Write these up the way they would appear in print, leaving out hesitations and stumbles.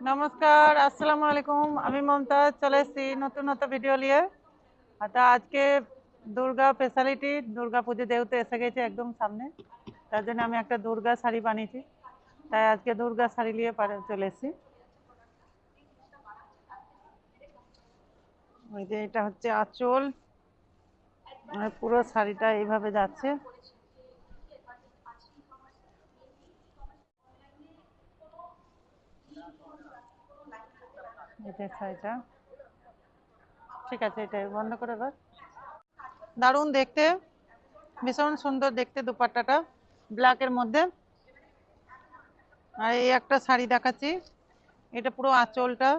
নমস্কার, আসসালামু আলাইকুম। আমি মমতাজ চলে এসেছি নতুন ভিডিও নিয়ে। আজকে দুর্গা স্পেশালিটি দুর্গা পুজো যেহেতু এসে গেছে একদম সামনে, তার জন্য আমি একটা দুর্গা শাড়ি বানিয়েছি। তাই আজকে দুর্গা শাড়ি নিয়ে চলে এসেছি। ওই যে এটা হচ্ছে আঁচল, আর পুরো শাড়িটা এইভাবে যাচ্ছে। এটা শাড়িটা ঠিক আছে, এটাই বন্ধ করে এবার। দারুণ দেখতে, ভীষণ সুন্দর দেখতে দুপাট্টাটা ব্ল্যাকের মধ্যে। আর এই একটা শাড়ি দেখাচ্ছি, এটা পুরো আঁচলটা,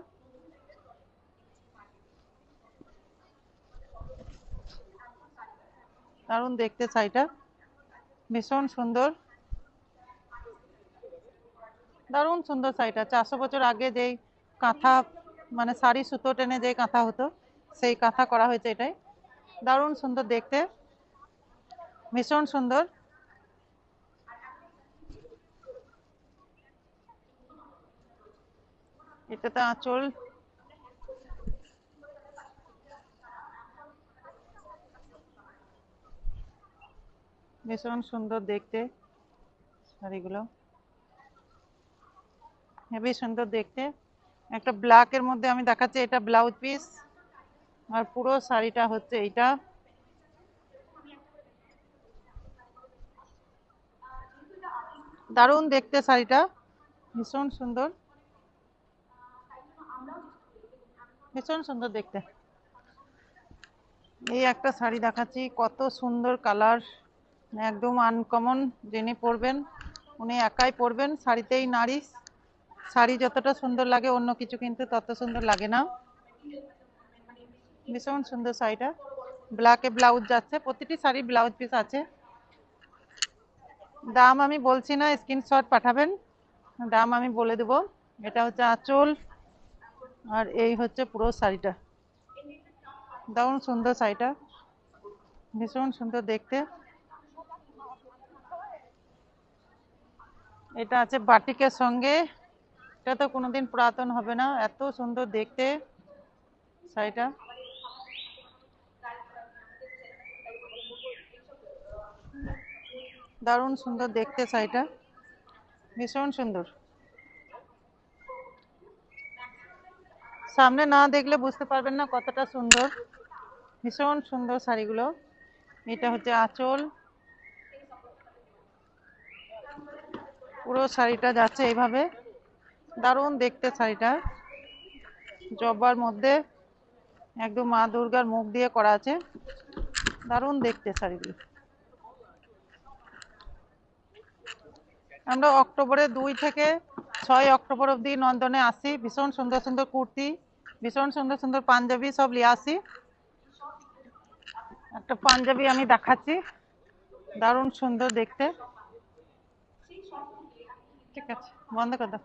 দারুণ দেখতে শাড়িটা, ভীষণ সুন্দর, দারুণ সুন্দর শাড়িটা। 400 বছর আগে যেই কাঁথা, মানে শাড়ি সুতো টেনে যে কাঁথা হতো, সেই কাঁথা করা হয়েছে এটাই। দারুণ সুন্দর দেখতে, ভীষণ সুন্দর। এটাতে আঁচল, ভীষণ সুন্দর দেখতে শাড়িগুলো, হেবি সুন্দর দেখতে। একটা ব্ল্যাকের মধ্যে আমি দেখাচ্ছি, এটা ব্লাউজ পিস, আর পুরো শাড়িটা হচ্ছে এইটা। দারুণ দেখতে শাড়িটা, ভীষণ সুন্দর, ভীষণ সুন্দর দেখতে। এই একটা শাড়ি দেখাচ্ছি, কত সুন্দর কালার, একদম আনকমন। যিনি পরবেন উনি একাই পরবেন, শাড়িতেই নারী। শাড়ি যতটা সুন্দর লাগে অন্য কিছু কিন্তু তত সুন্দর লাগে না। ভীষণ সুন্দর শাড়িটা, ব্ল্যাকে ব্লাউজ যাচ্ছে, প্রতিটি শাড়ি ব্লাউজ পিস আছে। দাম আমি বলছি না, স্ক্রিনশট পাঠাবেন, দাম আমি বলে দেবো। এটা হচ্ছে আঁচল, আর এই হচ্ছে পুরো শাড়িটা। দারুণ সুন্দর শাড়িটা, ভীষণ সুন্দর দেখতে। এটা আছে বাটিকের সঙ্গে, এটা তো কোনোদিন পুরাতন হবে না, এত সুন্দর দেখতে শাড়িটা। দারুণ সুন্দর দেখতে শাড়িটা, ভীষণ সুন্দর। সামনে না দেখলে বুঝতে পারবেন না কতটা সুন্দর, ভীষণ সুন্দর শাড়িগুলো। এটা হচ্ছে আঁচল, পুরো শাড়িটা যাচ্ছে এইভাবে, দারুণ দেখতে শাড়িটা। জবার মধ্যে একদম মা দুর্গার মুখ দিয়ে করা আছে, দারুণ দেখতে শাড়িগুলো। আমরা অক্টোবরের 2 থেকে 6 অক্টোবর অবধি নন্দনে আসি, ভীষণ সুন্দর সুন্দর কুর্তি, ভীষণ সুন্দর সুন্দর পাঞ্জাবি সব নিয়ে আসি। একটা পাঞ্জাবি আমি দেখাচ্ছি, দারুণ সুন্দর দেখতে। ঠিক আছে, বন্ধ করে দাও।